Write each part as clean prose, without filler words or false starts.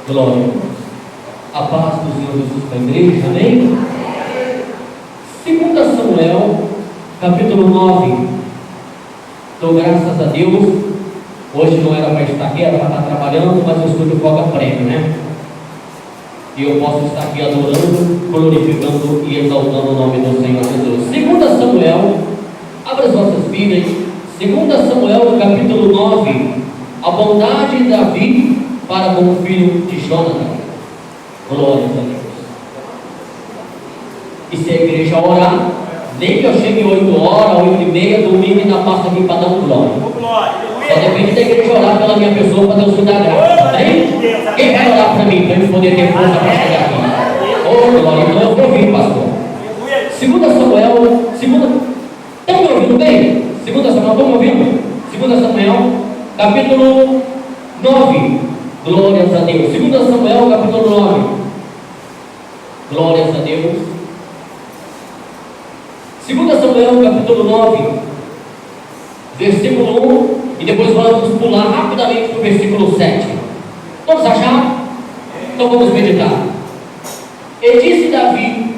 Glória a Deus. A paz do Senhor Jesus para a igreja, amém? 2 Samuel, capítulo 9. Dou graças a Deus. Hoje não era para estar aqui, era para estar trabalhando, mas eu estou de folga prêmio, né? E eu posso estar aqui adorando, glorificando e exaltando o nome do Senhor Jesus. 2 Samuel, abra as vossas Bíblias. 2 Samuel, capítulo 9. A bondade de Davi para com o filho de Jonathan. Glória a Deus. E se a igreja orar, nem que eu chegue 8 horas, 8h30, domingo ainda passa aqui para dar um glória. Só depende da igreja orar pela minha pessoa para Deus me dar graça, amém? Quem vai orar para mim, para eu poder ter força para chegar aqui? Oh, glória, então eu vou ouvir, pastor. 2 Samuel, estão me ouvindo bem? 2 Samuel, estão me ouvindo? 2 Samuel, capítulo 9. Glórias a Deus. 2 Samuel, capítulo 9. Glórias a Deus. 2 Samuel, capítulo 9, versículo 1. E depois vamos pular rapidamente para o versículo 7. Todos acharam? Então vamos meditar. E disse Davi: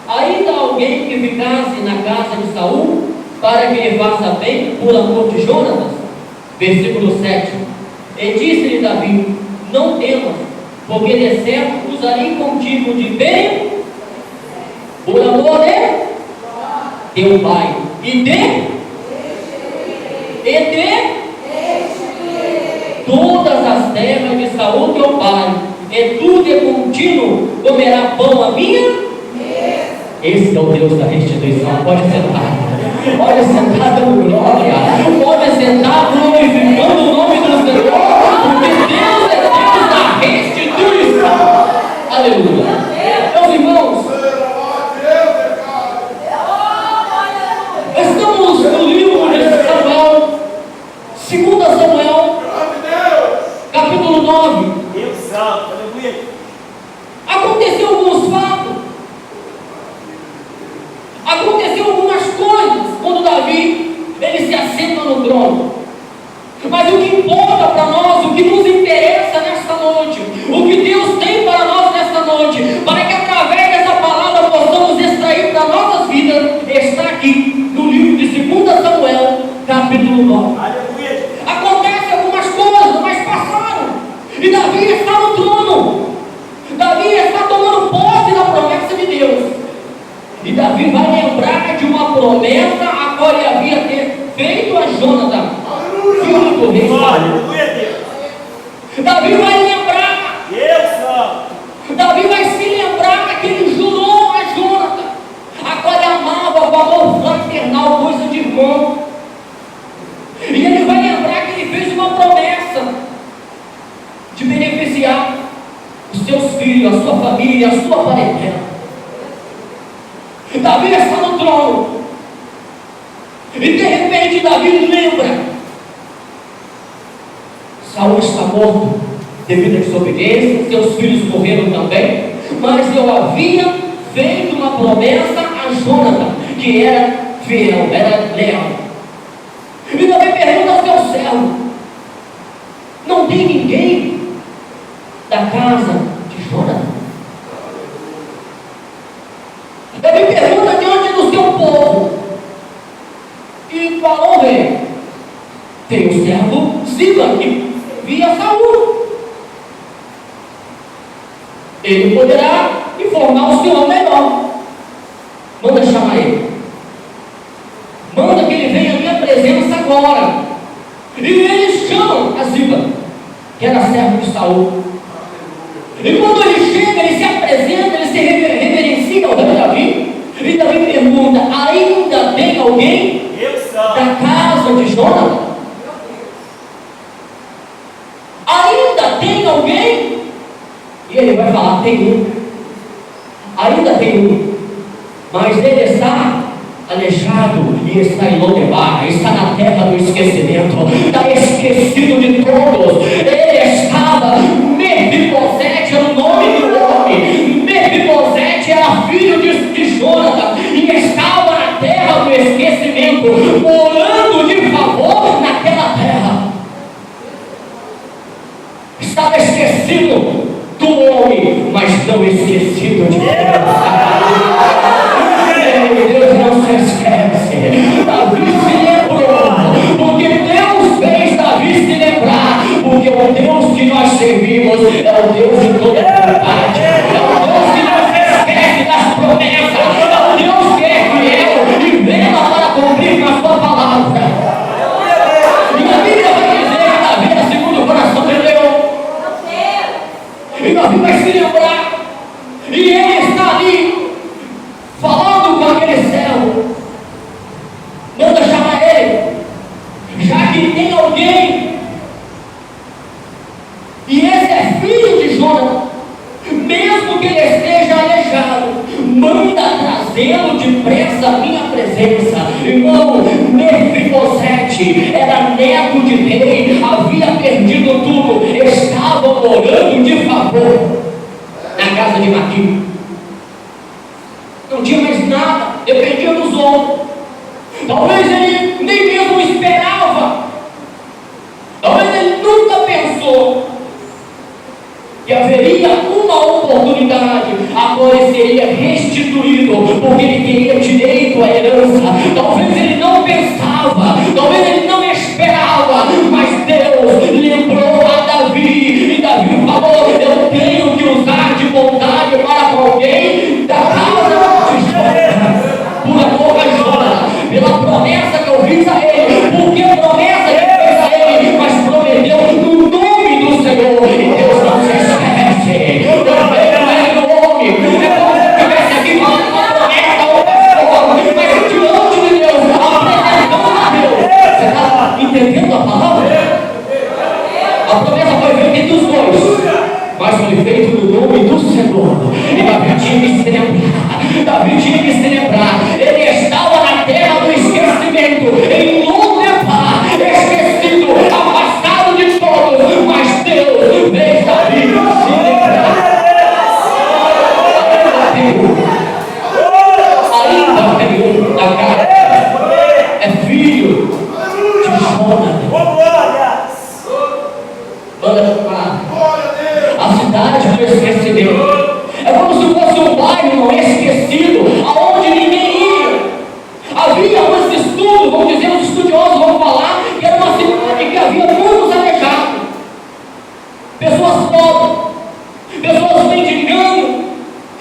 ainda alguém que ficasse na casa de Saul, para que lhe faça bem por amor de Jonatas? Versículo 7. E disse-lhe Davi: não temas, porque de certo usarei contigo de bem por amor de teu pai e todas as terras de Saul teu pai, e tu de contínuo comerá pão a minha. Esse é o Deus da restituição. Pode sentar. Pode sentar dando glória. Pode sentar glorificando o nome do Senhor, porque Deus é Deus da restituição. Aleluia. Meus irmãos, estamos no livro de Samuel, 2 Samuel, capítulo 9. Aconteceu alguns fatos, aconteceu algumas coisas quando Davi ele se assenta no trono. Mas o que importa para nós, o que nos interessa nesta noite, o que Deus tem para nós nesta noite, para que através dessa palavra possamos extrair para nossas vidas, está aqui no livro de 2 Samuel, capítulo 9. Aleluia. Acontecem algumas coisas, mas passaram, e Davi está no trono. Davi está tomando posse da promessa de Deus. E Davi vai lembrar de uma promessa a qual ele havia feito a Jonathan, filho do rei Saul. Davi vai lembrar. Davi vai se lembrar que ele jurou a Jonathan, a qual ele amava com amor fraternal, coisa de irmão. E ele vai lembrar que ele fez uma promessa de beneficiar os seus filhos, a sua família, a sua parentela. Davi está no trono. E de repente Davi lembra: Saul está morto devido à desobediência, seus filhos morreram também, mas eu havia feito uma promessa a Jonathan, que era fiel, era leal. E Davi pergunta ao seu servo: não tem ninguém da casa de Jonathan? Davi pergunta diante do seu povo, e falou o rei: tem o servo Ziba que via Saul, ele poderá informar o senhor melhor. Manda chamar ele, manda que ele venha à minha presença agora. E eles chamam a Ziba, que era servo de Saul. E quando ele chega, ele se apresenta, ele se reverencia ao rei Davi. E Davi pergunta: ainda tem alguém da casa de Jonathan? Ainda tem alguém? E ele vai falar: tem um. Ainda tem um. Mas ele está aleijado e está em Lodebar, está na terra do esquecimento, está esquecido de todos. Ele estava, Mefibosete era o nome do homem, Mefibosete era filho de Jonathan, e estava na terra do esquecimento, morando de favor naquela terra. Estava esquecido do homem, mas não esquecido de Deus. Deus não se esquece. Davi se lembrou, porque Deus fez Davi se lembrar, porque o Deus que nós servimos é o Deus de toda verdade, é o Deus que não se esquece das promessas, é o Deus que é fiel e vela para cumprir com a sua palavra. E a Bíblia vai dizer que Davi era segundo o coração de Deus. E Davi vai se lembrar, e ele está ali falando com aquele céu. Manda chamar ele, já que tem alguém, e esse é filho de Jonas, mesmo que ele esteja aleijado, manda trazê-lo depressa à minha presença. Irmão, Mefibosete era neto de rei, havia perdido tudo, estava morando de favor na casa de Maquir. Não tinha mais nada, dependia dos homens. Talvez ele nem mesmo esperava, talvez ele nunca pensou que haveria uma oportunidade, agora ele seria restituído, porque ele teria direito à herança. Talvez ele não pensava, talvez ele não esperava, mas Deus lembrou a Davi, e Davi falou: eu tenho que usar de bondade para alguém da casa de Jonas, por amor a Jonas, pela promessa que eu fiz a ele, porque a promessa que eu fiz a ele, mas prometeu no nome do Senhor, e Deus não se esquece. Também não é do homem, é como se eu estivesse aqui falando uma promessa ao pessoal, mas diante de Deus, apresentando a Deus. Você está entendendo a palavra? A promessa foi feita entre os dois, mas foi feito no nome do Senhor. E Davi tinha que se lembrar, Davi tinha que se lembrar, ele estava na terra do esquecimento, em Lodebar, esquecido, afastado de todos, mas Deus fez Davi se lembrar. Ainda tem um da casa, é filho de Jonas. Manda chamar a cidade do esquecimento. É como se fosse um bairro não esquecido, aonde ninguém ia. Havia uns estudos, vamos dizer, os estudiosos vão falar que era uma cidade que havia muitos aleijados, pessoas pobres, pessoas mendigando,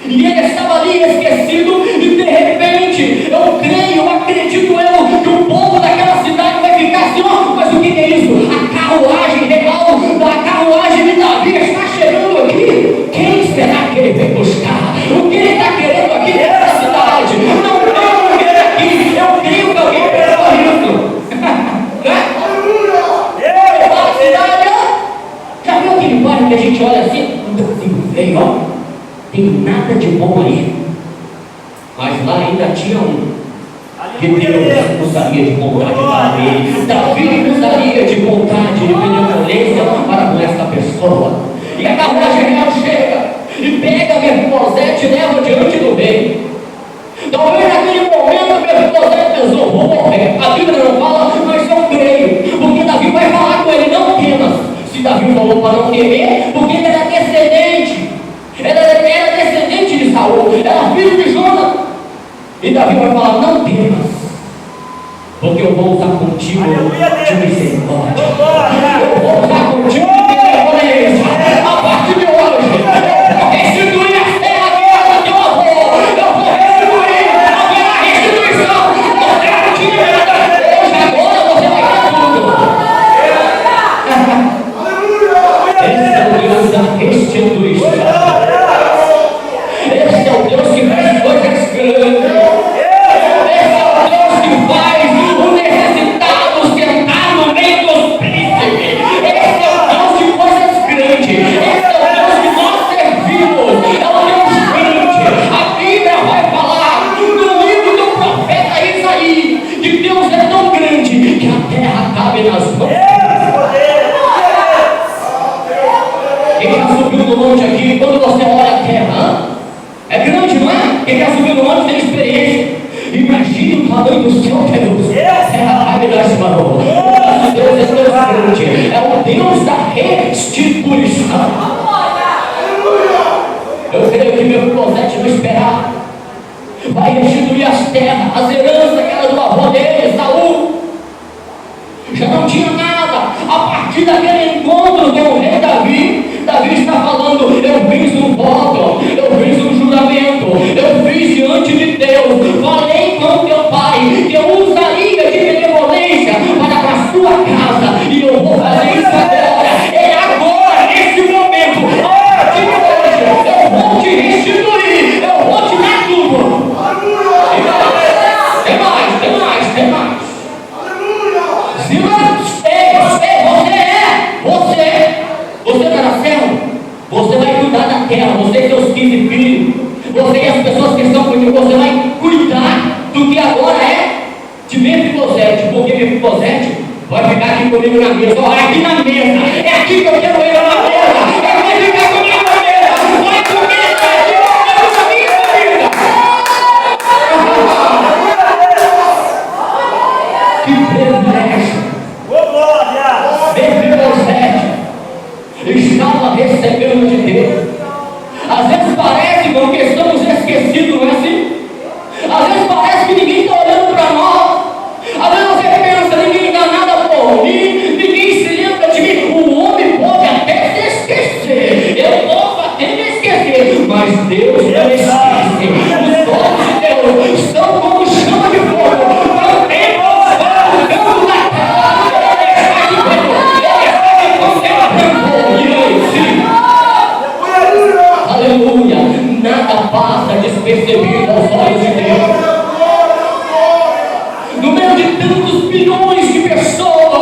e ele estava ali esquecido, e de repente, eu creio, eu acredito eu, que o povo daquela cidade vai ficar assim: ó, mas o que é isso? A carruagem real, da carruagem de Davi está chegando aqui. Quem será que ele vem buscar? O que ele está querendo aqui nessa cidade? Não tem ninguém aqui. Eu creio que alguém pensou isso. A cidade, ó, já viu aquele bairro que a gente olha assim? Veio, ó, tem nada de bom aí, mas lá ainda tinha um que Deus usaria de bondade para ele. Davi usaria de bondade, de benevolência para com esta pessoa. E a carruagem real chega e pega Mefibosete e leva diante do rei. Talvez naquele momento Mefibosete pensou: vou morrer. A Bíblia não fala, mas eu creio, porque Davi vai falar com ele: não temas. Se Davi falou para não temer, porque ele era descendente, era descendente de Saul, era filho de Jonas. E Davi vai falar: não temas, porque eu vou usar contigo de misericórdia, eu vou usar contigo de benevolência. A partir de hoje, eu vou restituir a terra que era do teu avô, eu vou restituir, haverá restituição. Você não tinha nada, hoje agora você vai ter tudo. Esse é o Deus da restituição. Esse é o Deus que faz coisas grandes. Esse é o Deus que faz o necessitado sentar no meio dos príncipes. Esse é o Deus de coisas grandes. Esse é o Deus que nós servimos. É o Deus grande. A Bíblia vai falar no livro do profeta Isaías que Deus é tão grande que a terra cabe nas mãos. Quem já subiu no monte aqui, quando você olha a terra, é grande, não é? Quem já subiu no monte tem experiência. Imagine o tamanho do céu, Deus. A terra cabe nas mãos. O nosso Deus é Deus grande. É o Deus da restituição. Eu creio que Mefibosete não esperava. Vai restituir as terras, as heranças que era do avô dele, Saul. Já não tinha nada. A partir daquele encontro com o rei Davi, Davi está falando: eu fiz um voto, eu fiz um juramento, eu fiz diante de Deus, falei com teu pai que eu usaria de benevolência para a sua casa, e eu vou fazer isso agora. É agora, nesse momento, a partir de hoje, eu vou te restituir, eu vou te dar tudo. Tem mais, tem mais, tem mais. Você está na célula, você vai cuidar da terra, você e seus 15 filhos, você e as pessoas que estão contigo, você vai cuidar do que agora é de Mefibosete, porque Mefibosete vai ficar aqui comigo na mesa. Olha, aqui na mesa, é aqui que eu quero ir na mesa, ele vai ficar comigo na mesa, vai comer na minha vida. Que privilégio! Mefibosete estava recebendo de Deus. Às vezes parece, irmão, que estamos esquecidos, não é assim? Às vezes parece que ninguém está olhando para nós. Às vezes você pensa: ninguém dá nada por mim, ninguém se lembra de mim. O homem pode até se esquecer, eu posso até me esquecer, mas Deus não esquece. Os olhos de Deus estão como chama de fogo. Não tem o campo da terra, aleluia, nada passa despercebido aos olhos de Deus. No meio de tantos bilhões de pessoas,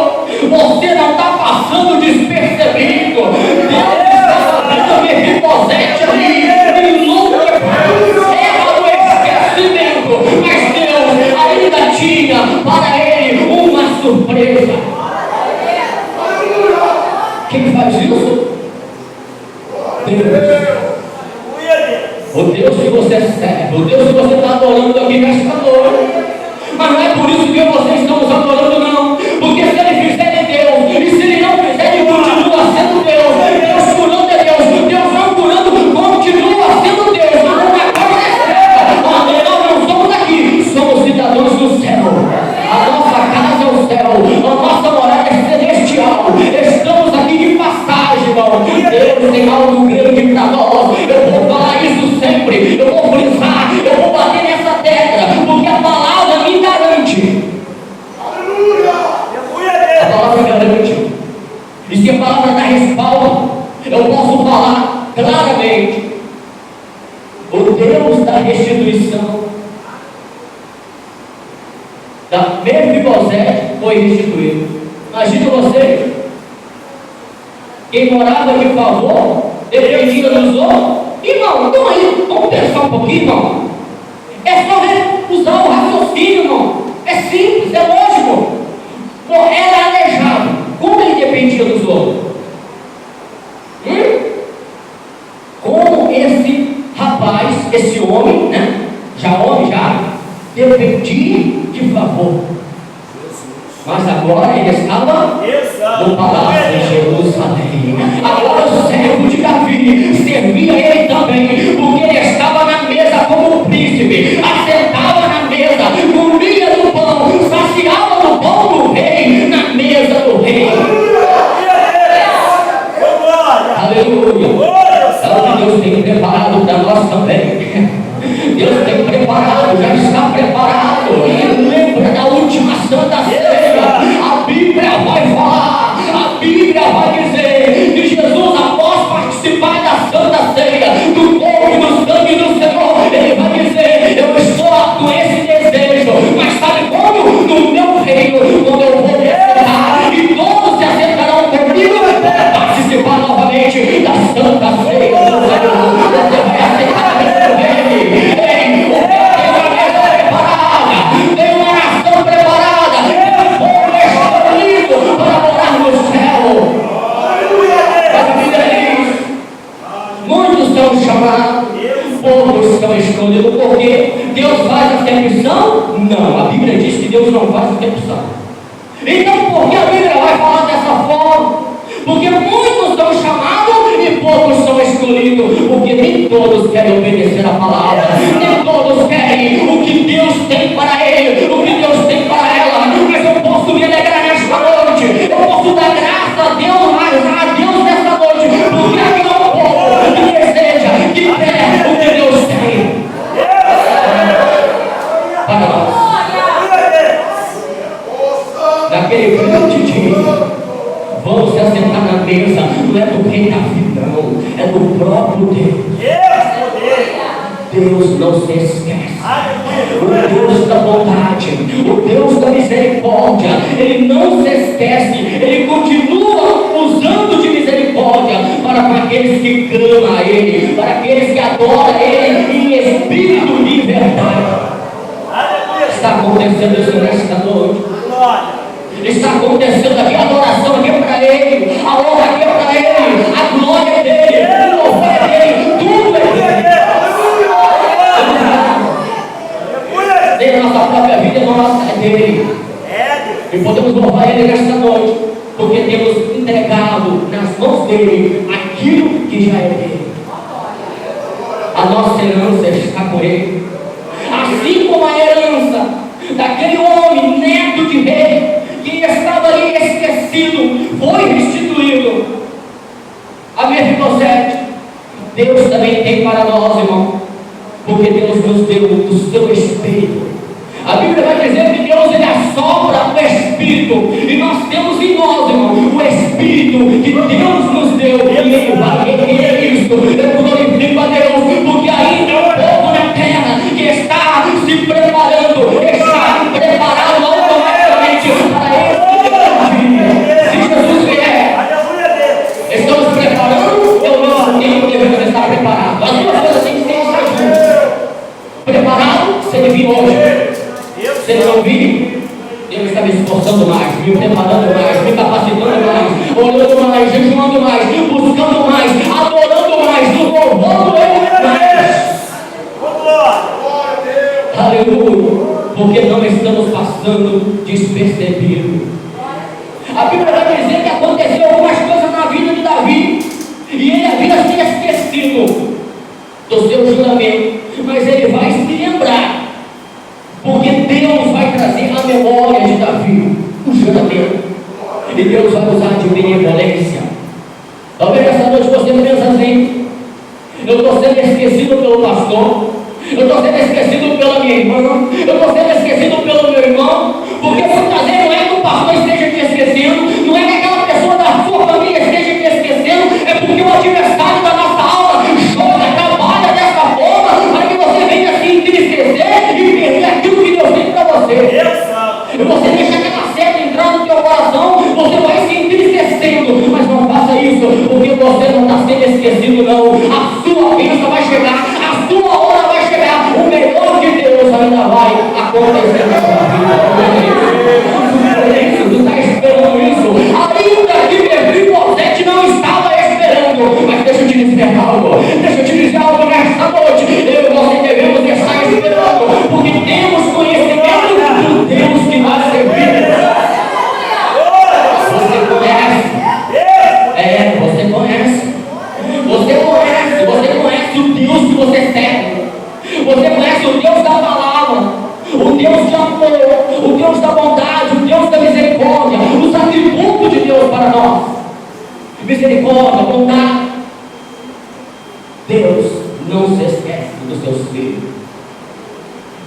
você não está passando despercebido. Deus está fazendo Mefibosete ali, em luta, terra do esquecimento, mas Deus ainda tinha para ele uma surpresa. Quem faz isso? Deus. O Deus que você serve, o Deus que você está adorando aqui nesta noite. Mas não é por isso que vocês estão adorando, não. Porque se ele fizer de Deus, e se ele não fizer, ele continua sendo Deus. Deus curando é Deus, Deus não curando, continua sendo Deus. Uma coisa é certa: nós não somos aqui, somos cidadãos do céu. A nossa casa é o céu, a nossa morada é celestial. Estamos aqui de passagem, irmão. Deus tem algo grande para nós. Eu vou falar isso sempre, eu vou frisar, eu vou bater nessa tecla, porque a palavra me garante. A palavra garante. E se a palavra dá respaldo, eu posso falar claramente: o Deus da restituição da Mefibosete foi restituído. Imagina você, quem morava de favor, dependia dos outros. Irmão, então aí, vamos pensar um pouquinho, irmão. É só usar o raciocínio, irmão. É simples, é lógico. Pô, era aleijado. Como ele dependia dos outros? Como esse rapaz, esse homem, né? Já dependia de favor. Mas agora ele estava no palácio de Jerusalém. Agora o servo de Davi servia ele também, porque ele estava na mesa como príncipe, assentava na mesa, comia do pão, saciava do pão do rei, na mesa do rei. Aleluia. É o que Deus tem preparado para nós também. Deus tem preparado, já está preparado. Lembra da última Santa Ceia? A Bíblia vai falar, a Bíblia vai dizer que Jesus, após participar da Santa Ceia, do corpo e do sangue do Senhor, ele vai dizer: eu estou com esse desejo, mas sabe como? No meu reino, quando eu vou me assentar, e todos se assentarão comigo para participar novamente da Santa Ceia do Senhor. Você vai assentar no meu reino. Ei, o Deus tem uma mesa preparada, tem uma nação preparada, tem um povo escolhido para morar no céu. Mas a Bíblia diz: muitos são chamados, poucos são escolhidos. Por quê? Deus faz acepção? Não, a Bíblia diz que Deus não faz acepção. Então por que a Bíblia vai falar dessa forma? Porque muitos são chamados e poucos são escolhidos. Porque nem todos querem obedecer a palavra, nem todos querem o que Deus tem para ele, o que Deus tem para ela, mas eu posso me alegrar nesta noite, eu posso dar graça a Deus nesta noite, porque aqui é um povo que deseja, que quer o que Deus tem para nós. Naquele grande dia, vamos se assentar na mesa, não é do rei Davi, não, é do próprio Deus. Deus não se esquece. O Deus da bondade, o Deus da misericórdia, Ele não se esquece, Ele continua usando de misericórdia para aqueles que clamam a Ele, para aqueles que adoram a Ele em espírito e em verdade. Está acontecendo isso nesta noite. Está acontecendo aqui a adoração aqui é para Ele, a honra aqui é para Ele, a glória é dele, o louvor é dele, tudo é dele. Nem a nossa própria vida é dele. E podemos louvar Ele nesta noite, porque temos entregado nas mãos dele aquilo que já é dele. A nossa herança está com Ele. Assim como a herança daquele homem, neto de rei, que estava ali esquecido, foi restituído a Mefibosete. Deus também tem para nós, irmão, porque Deus nos deu do seu Espírito. A Bíblia vai dizer que Deus ele assopra o Espírito, e nós temos em nós, irmão, o Espírito que Deus nos deu, e Ele vai requerer isso. Eu glorifico a Deus, porque ainda é um povo na terra que está se preparando, está preparado automaticamente para esse grande dia. Se Jesus vier, estamos preparando, eu não devemos estar preparados. As duas coisas têm que estar juntas. Preparado, se Ele vir hoje. Se Ele não vir, Deus está me esforçando mais, me preparando mais, me capacitando mais, orando mais, jejuando mais, buscando mais, adorando mais, louvando Ele mais. Aleluia, porque não estamos passando despercebido. A Bíblia vai dizer que aconteceu algumas coisas na vida de Davi, e ele havia se esquecido do seu juramento, mas ele vai se lembrar, porque Deus vai trazer a memória de Davi, o juramento, e Deus vai usar de benevolência. Talvez essa noite você pensa assim: eu estou sendo esquecido pelo pastor, eu estou sendo esquecido pela minha irmã, eu estou sendo esquecido pelo meu irmão, porque muitas vezes não é que o pastor esteja te esquecendo, não é que aquela pessoa da sua família esteja te esquecendo, é porque o adversário da nossa alma joga, trabalha dessa forma, para que você venha se entristecer e perder aquilo que Deus tem para você. E você deixa aquela seta entrar no teu coração, você vai se entristecendo, mas não faça isso, porque você não está sendo esquecido, não. A sua bênção vai chegar, a sua hora vai chegar, o melhor de Deus ainda vai acontecer na sua vida. Tu está esperando isso, ainda que Mefibosete não estava esperando, mas deixa eu te dizer algo, deixa eu te dizer algo nesta noite, eu e você devemos estar esperando, porque temos conhecimento do Deus que nós servimos. Você conhece, você conhece o Deus que você serve, você conhece o Deus da palavra, o Deus de amor, o Deus da bondade, o Deus da misericórdia, os atributos de Deus para nós: misericórdia, bondade. Deus não se esquece dos seus filhos,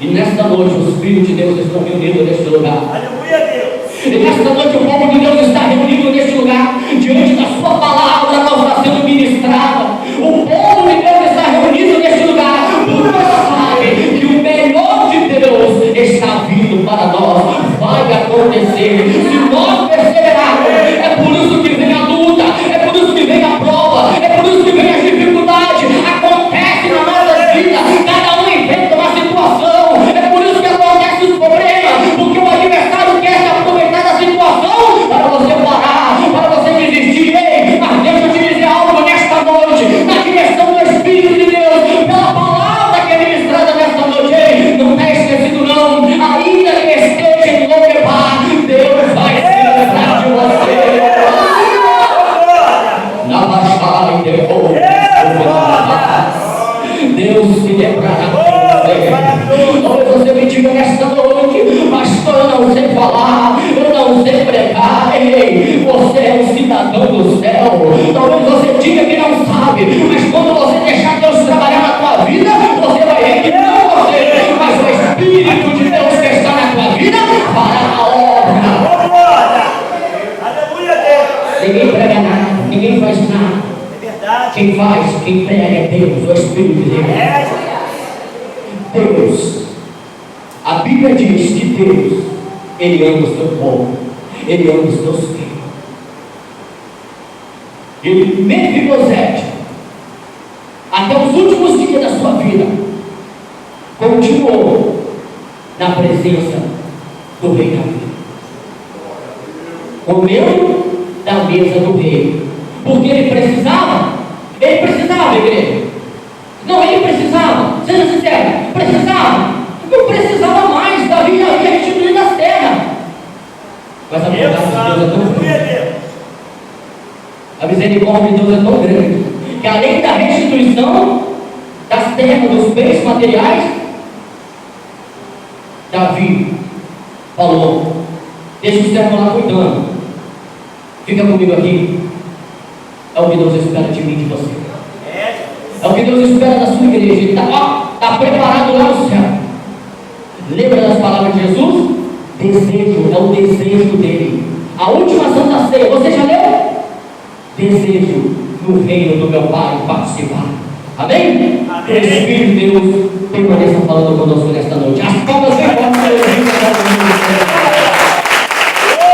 e nesta noite os filhos de Deus estão reunidos neste lugar. Aleluia, Deus. E nesta noite o povo de Deus está reunido neste lugar, diante da sua palavra, ela está sendo ministrada. O povo de Deus está reunido neste lugar, porque sabe que o melhor de Deus está vindo para nós, vai acontecer, se nós perseverarmos. É por isso que vem a luta, é por isso que vem a prova, é por isso que vem a dificuldade, acontece na nossa vida, cada um enfrenta uma situação, é por isso que acontece os problemas, porque o adversário quer se aproveitar da situação para você parar, para você desistir. Ei, quebrar na vida. Talvez você me diga nesta noite: pastor, eu não sei falar, eu não sei pregar. Ei, você é um cidadão do céu. Talvez você diga que não sabe, mas quando você deixar Deus trabalhar na tua vida, você vai ver que não você, mas o Espírito de Deus que está na tua vida fará a obra. Aleluia, Deus. Ninguém prega nada, ninguém faz nada. É verdade. Quem faz, quem prega é Deus, o Espírito de Deus. Deus, a Bíblia diz que Deus, Ele ama o seu povo, Ele ama os seus filhos. E Mefibosete, até os últimos dias da sua vida, continuou na presença do rei Davi. Comeu da mesa do rei, porque ele precisava, igreja. Não, ele precisava, seja sincero, precisava. Não precisava mais, Davi já havia restituído as terras. Mas a bondade de Deus é tão grande, a misericórdia de Deus é tão grande, que além da restituição das terras, dos bens materiais, Davi falou: deixa o servo lá cuidando, fica comigo aqui. É o que Deus espera de mim e de você. É o que Deus espera da sua igreja. Ele está preparado lá no céu. Lembra das palavras de Jesus? Desejo, é o desejo dele. A última Santa Ceia, você já leu? Desejo no reino do meu Pai participar. Amém? O Espírito de Deus permaneça falando conosco nesta noite. As palmas